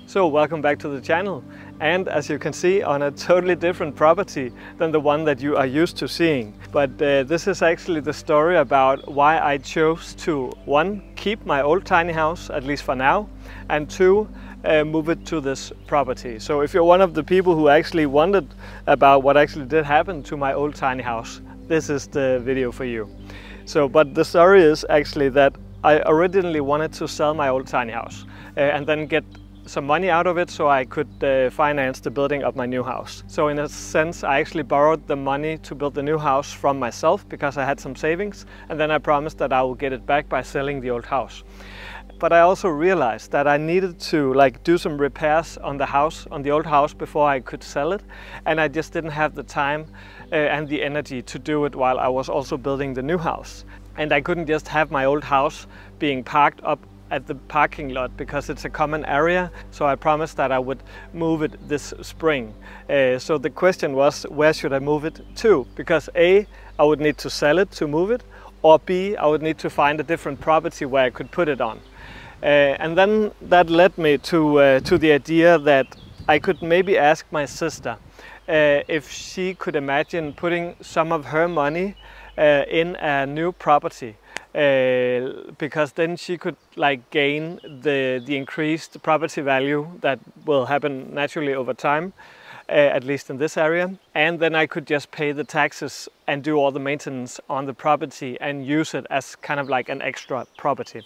So welcome back to the channel, and as you can see, on a totally different property than the one that you are used to seeing. But this is actually the story about why I chose to, one, keep my old tiny house, at least for now, and two, move it to this property. So if you're one of the people who actually wondered about what actually did happen to my old tiny house, this is the video for you. So, but the story is actually that I originally wanted to sell my old tiny house and then get some money out of it so I could finance the building of my new house. So in a sense, I actually borrowed the money to build the new house from myself because I had some savings, and then I promised that I will get it back by selling the old house. But I also realized that I needed to do some repairs on the house, on the old house, before I could sell it, and I just didn't have the time and the energy to do it while I was also building the new house. And I couldn't just have my old house being parked up at the parking lot because it's a common area, so I promised that I would move it this spring. So the question was, where should I move it to? Because A, I would need to sell it to move it, or B, I would need to find a different property where I could put it on. And then that led me to the idea that I could maybe ask my sister if she could imagine putting some of her money in a new property. Because then she could gain the increased property value that will happen naturally over time, at least in this area. And then I could just pay the taxes and do all the maintenance on the property and use it as kind of like an extra property.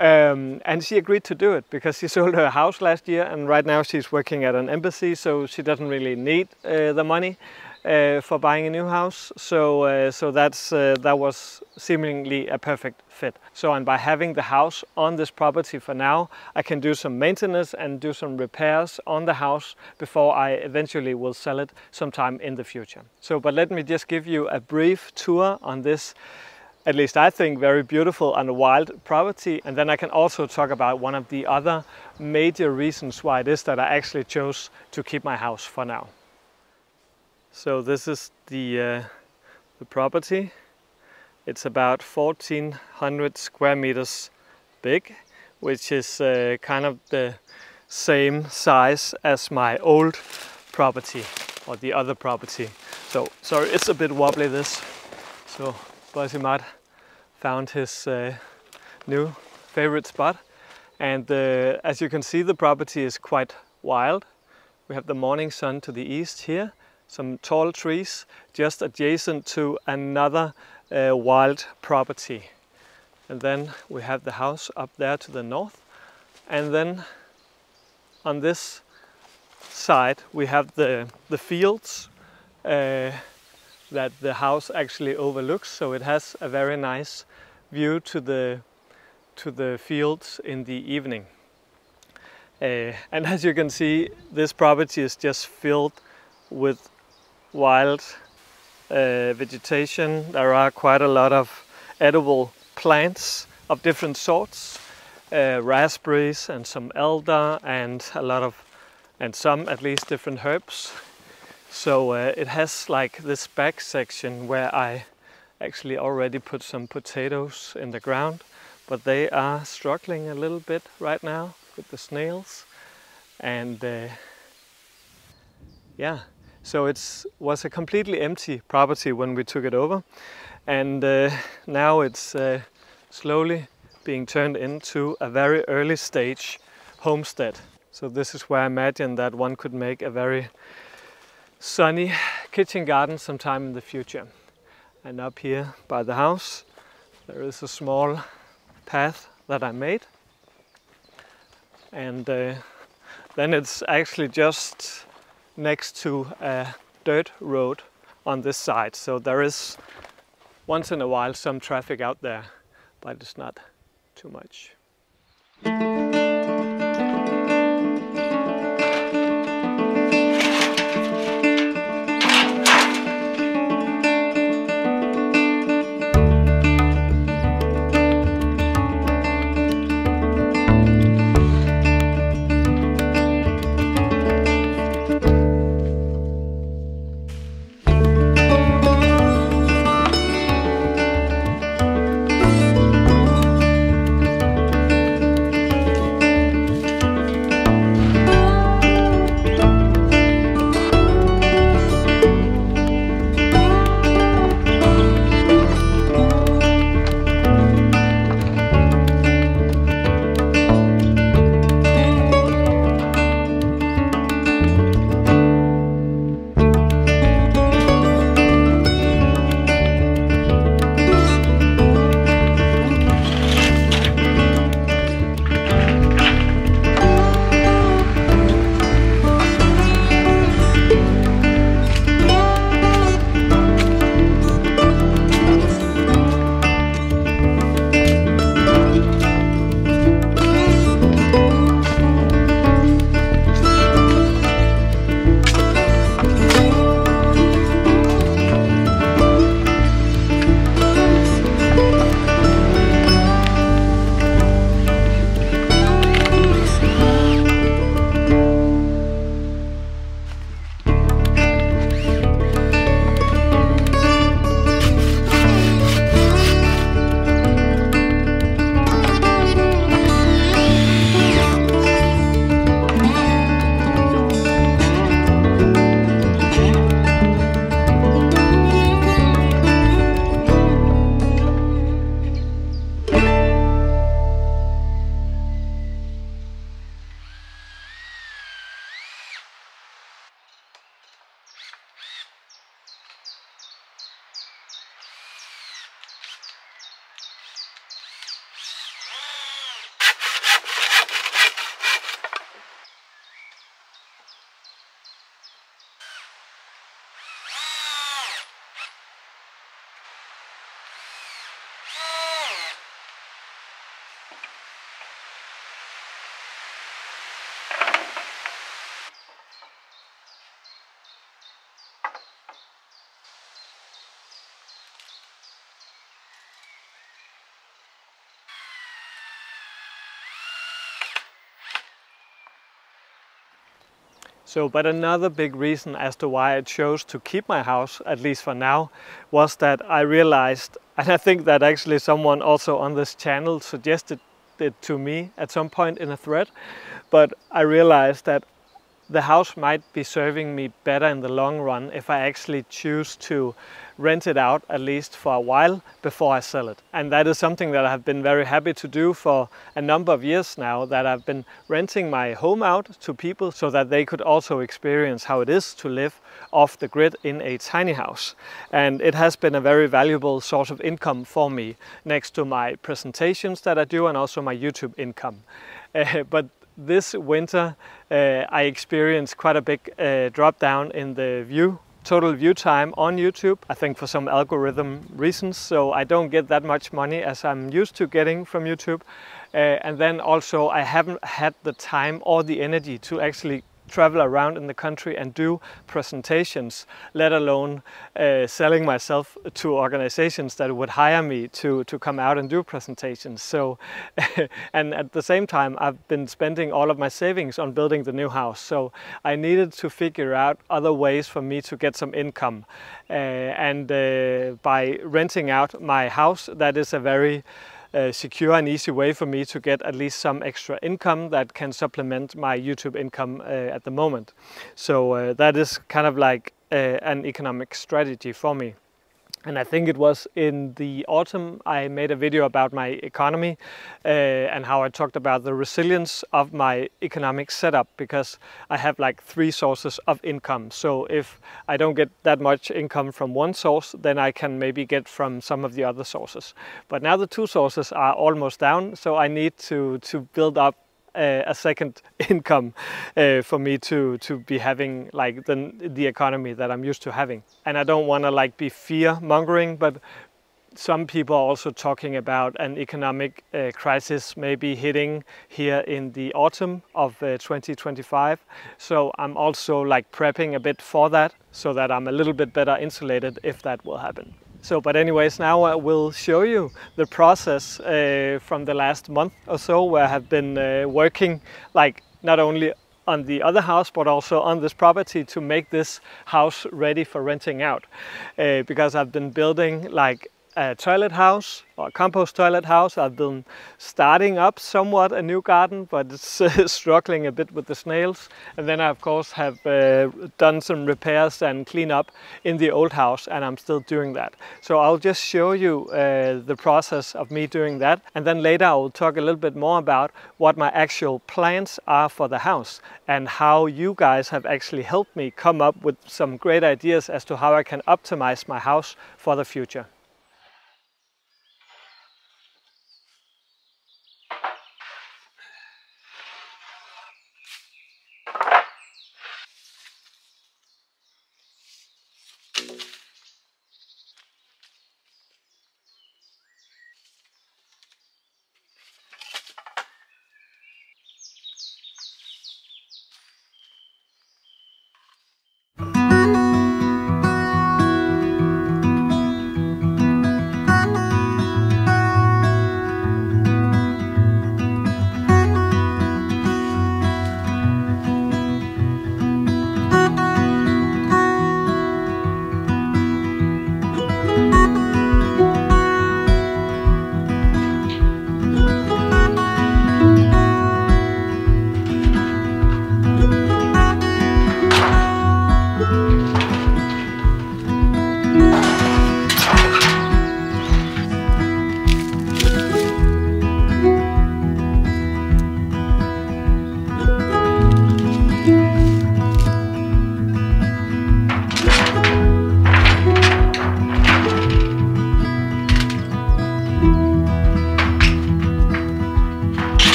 And she agreed to do it because she sold her house last year, and right now she's working at an embassy, so she doesn't really need the money for buying a new house. So that was seemingly a perfect fit. So, and by having the house on this property for now, I can do some maintenance and do some repairs on the house before I eventually will sell it sometime in the future. So, but let me just give you a brief tour on this, at least I think, very beautiful and wild property. And then I can also talk about one of the other major reasons why it is that I actually chose to keep my house for now. So this is the property. It's about 1,400 square meters big, which is kind of the same size as my old property, or the other property. So, sorry, it's a bit wobbly this. So Bossy Matt found his new favorite spot. And as you can see, the property is quite wild. We have the morning sun to the east here, some tall trees just adjacent to another wild property. And then we have the house up there to the north. And then on this side we have the fields that the house actually overlooks. So it has a very nice view to the fields in the evening. And as you can see, this property is just filled with wild vegetation. There are quite a lot of edible plants of different sorts, raspberries and some elder and some at least different herbs. So it has like this back section where I actually already put some potatoes in the ground, but they are struggling a little bit right now with the snails. And yeah, so it was a completely empty property when we took it over, and now it's slowly being turned into a very early stage homestead. So this is where I imagine that one could make a very sunny kitchen garden sometime in the future. And up here by the house there is a small path that I made, and then it's actually just next to a dirt road on this side. So there is once in a while some traffic out there, but it's not too much. So, but another big reason as to why I chose to keep my house, at least for now, was that I realized, and I think that actually someone also on this channel suggested it to me at some point in a thread, but I realized that the house might be serving me better in the long run if I actually choose to rent it out at least for a while before I sell it. And that is something that I've been very happy to do for a number of years now, that I've been renting my home out to people so that they could also experience how it is to live off the grid in a tiny house. And it has been a very valuable source of income for me, next to my presentations that I do and also my YouTube income. But this winter I experienced quite a big drop down in the total view time on YouTube, I think for some algorithm reasons, so I don't get that much money as I'm used to getting from YouTube. And then also I haven't had the time or the energy to actually travel around in the country and do presentations, let alone selling myself to organizations that would hire me to come out and do presentations. So, and at the same time, I've been spending all of my savings on building the new house. So I needed to figure out other ways for me to get some income. By renting out my house, that is a very secure and easy way for me to get at least some extra income that can supplement my YouTube income at the moment. So that is kind of like an economic strategy for me. And I think it was in the autumn I made a video about my economy and how I talked about the resilience of my economic setup, because I have like 3 sources of income. So if I don't get that much income from one source, then I can maybe get from some of the other sources. But now the 2 sources are almost down, so I need to build up a second income for me to be having like the economy that I'm used to having. And I don't want to like be fear mongering, but some people are also talking about an economic crisis maybe hitting here in the autumn of 2025. So I'm also like prepping a bit for that, so that I'm a little bit better insulated if that will happen. So, but anyways, now I will show you the process from the last month or so, where I have been working like not only on the other house, but also on this property to make this house ready for renting out. Because I've been building like a toilet house, or a compost toilet house. I've been starting up somewhat a new garden, but it's struggling a bit with the snails. And then I of course have done some repairs and clean up in the old house, and I'm still doing that. So I'll just show you the process of me doing that. And then later I will talk a little bit more about what my actual plans are for the house, and how you guys have actually helped me come up with some great ideas as to how I can optimize my house for the future.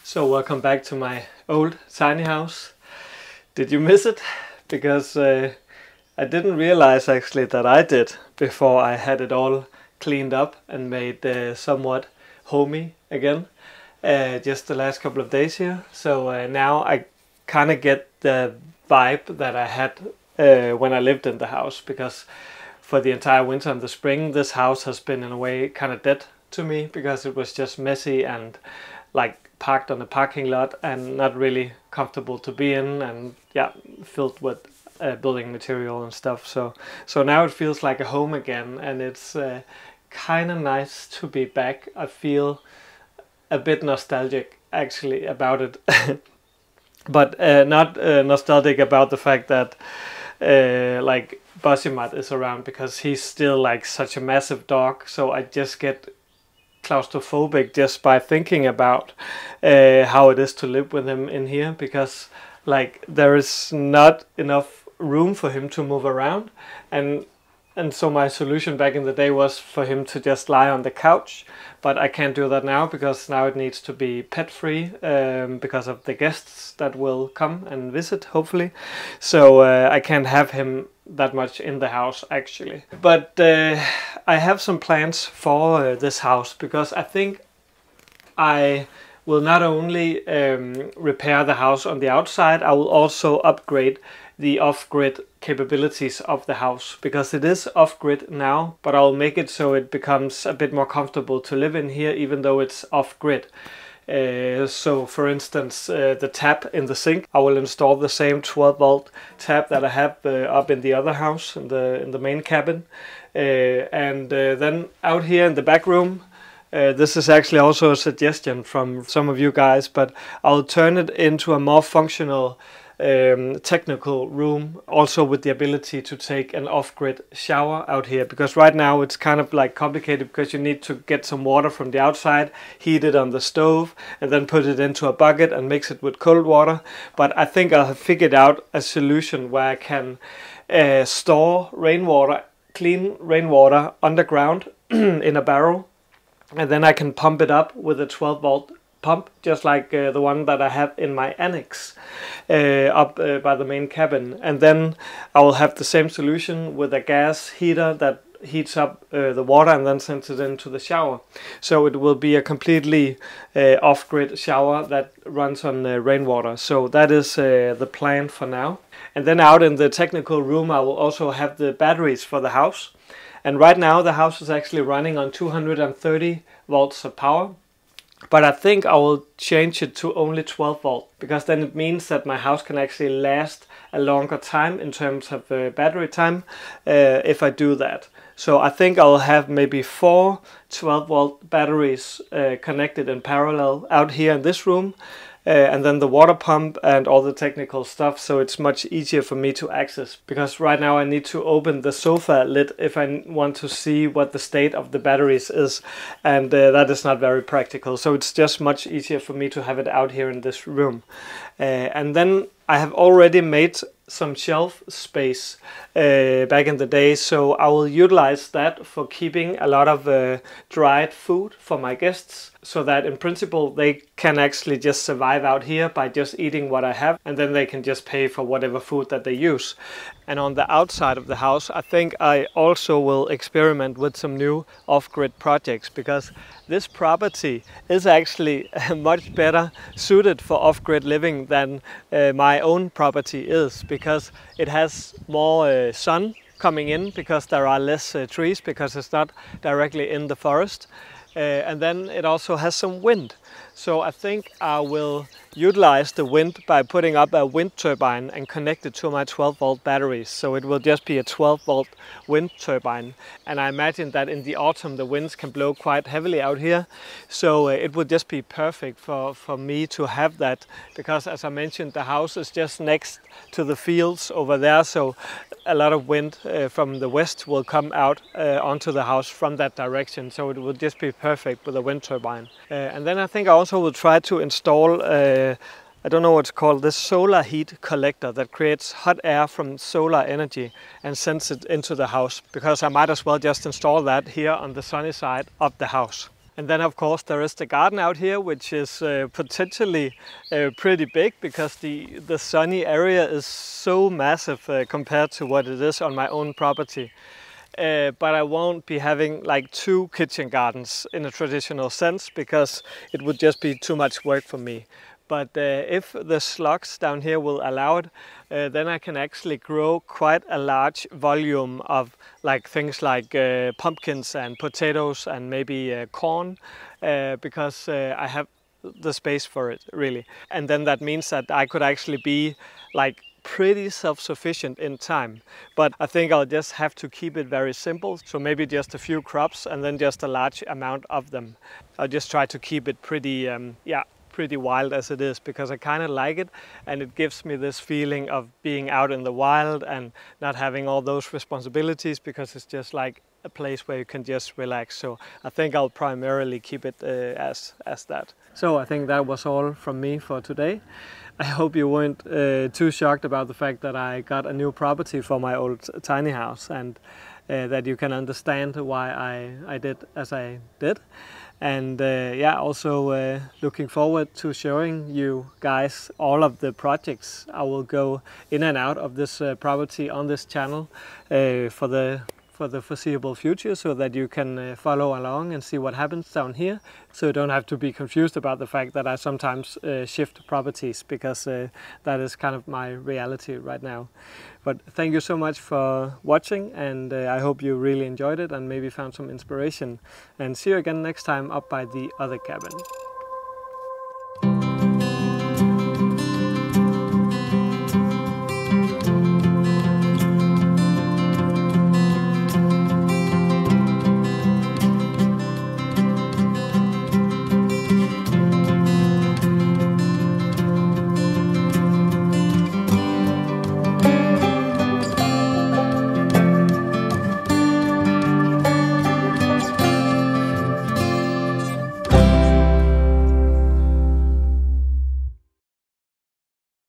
So welcome back to my old tiny house. Did you miss it? Because I didn't realize actually that I did before I had it all cleaned up and made somewhat homey again. Just the last couple of days here. So now I kind of get the vibe that I had when I lived in the house, because for the entire winter and the spring this house has been in a way kind of dead to me, because it was just messy and like parked on a parking lot and not really comfortable to be in, and yeah, filled with building material and stuff. So now it feels like a home again, and it's kind of nice to be back. I feel a bit nostalgic actually about it, but not nostalgic about the fact that like Bosimat is around, because he's still like such a massive dog. So I just get claustrophobic just by thinking about how it is to live with him in here, because like there is not enough room for him to move around, and so my solution back in the day was for him to just lie on the couch, but I can't do that now, because now it needs to be pet free because of the guests that will come and visit hopefully. So I can't have him that much in the house actually, but I have some plans for this house, because I think I will not only repair the house on the outside, I will also upgrade the off-grid capabilities of the house, because it is off-grid now, but I'll make it so it becomes a bit more comfortable to live in here even though it's off-grid. So for instance, the tap in the sink, I will install the same 12-volt tap that I have up in the other house, in the main cabin. And then out here in the back room, this is actually also a suggestion from some of you guys, but I'll turn it into a more functional technical room, also with the ability to take an off-grid shower out here, because right now it's kind of like complicated, because you need to get some water from the outside, heat it on the stove, and then put it into a bucket and mix it with cold water. But I think I have figured out a solution where I can store rainwater, clean rainwater underground in a barrel, and then I can pump it up with a 12-volt pump, just like the one that I have in my annex up by the main cabin. And then I will have the same solution with a gas heater that heats up the water and then sends it into the shower. So it will be a completely off-grid shower that runs on rainwater. So that is the plan for now. And then out in the technical room I will also have the batteries for the house. And right now the house is actually running on 230 volts of power. But I think I will change it to only 12 volt, because then it means that my house can actually last a longer time in terms of battery time if I do that. So I think I'll have maybe 4 12-volt batteries connected in parallel out here in this room, and then the water pump and all the technical stuff, so it's much easier for me to access, because right now I need to open the sofa lid if I want to see what the state of the batteries is, and that is not very practical. So it's just much easier for me to have it out here in this room. And then I have already made some shelf space back in the day, so I will utilize that for keeping a lot of dried food for my guests, so that in principle they can actually just survive out here by just eating what I have, and then they can just pay for whatever food that they use. And on the outside of the house, I think I also will experiment with some new off-grid projects, because this property is actually much better suited for off-grid living than my own property is, because it has more sun coming in, because there are less trees, because it's not directly in the forest. And then it also has some wind, So I think I will utilize the wind by putting up a wind turbine and connect it to my 12-volt batteries. So it will just be a 12-volt wind turbine. And I imagine that in the autumn the winds can blow quite heavily out here. So it would just be perfect for me to have that, because as I mentioned, the house is just next to the fields over there. So a lot of wind from the west will come out onto the house from that direction. So it would just be perfect with a wind turbine. And then I think I also will try to install, I don't know what it's called, this solar heat collector that creates hot air from solar energy and sends it into the house, because I might as well just install that here on the sunny side of the house. And then of course there is the garden out here, which is potentially pretty big, because the sunny area is so massive compared to what it is on my own property. But I won't be having like 2 kitchen gardens in a traditional sense, because it would just be too much work for me. But if the slugs down here will allow it, then I can actually grow quite a large volume of like things like pumpkins and potatoes and maybe corn, because I have the space for it, really. And then that means that I could actually be like pretty self-sufficient in time. But I think I'll just have to keep it very simple. So maybe just a few crops and then just a large amount of them. I'll just try to keep it pretty, pretty wild as it is, because I kind of like it, and it gives me this feeling of being out in the wild and not having all those responsibilities, because it's just like a place where you can just relax. So I think I'll primarily keep it as that. So I think that was all from me for today. I hope you weren't too shocked about the fact that I got a new property for my old tiny house, and that you can understand why I did as I did. And yeah, also looking forward to showing you guys all of the projects. I will go in and out of this property on this channel for the foreseeable future, so that you can follow along and see what happens down here. So you don't have to be confused about the fact that I sometimes shift properties, because that is kind of my reality right now. But thank you so much for watching, and I hope you really enjoyed it and maybe found some inspiration. And see you again next time up by the other cabin.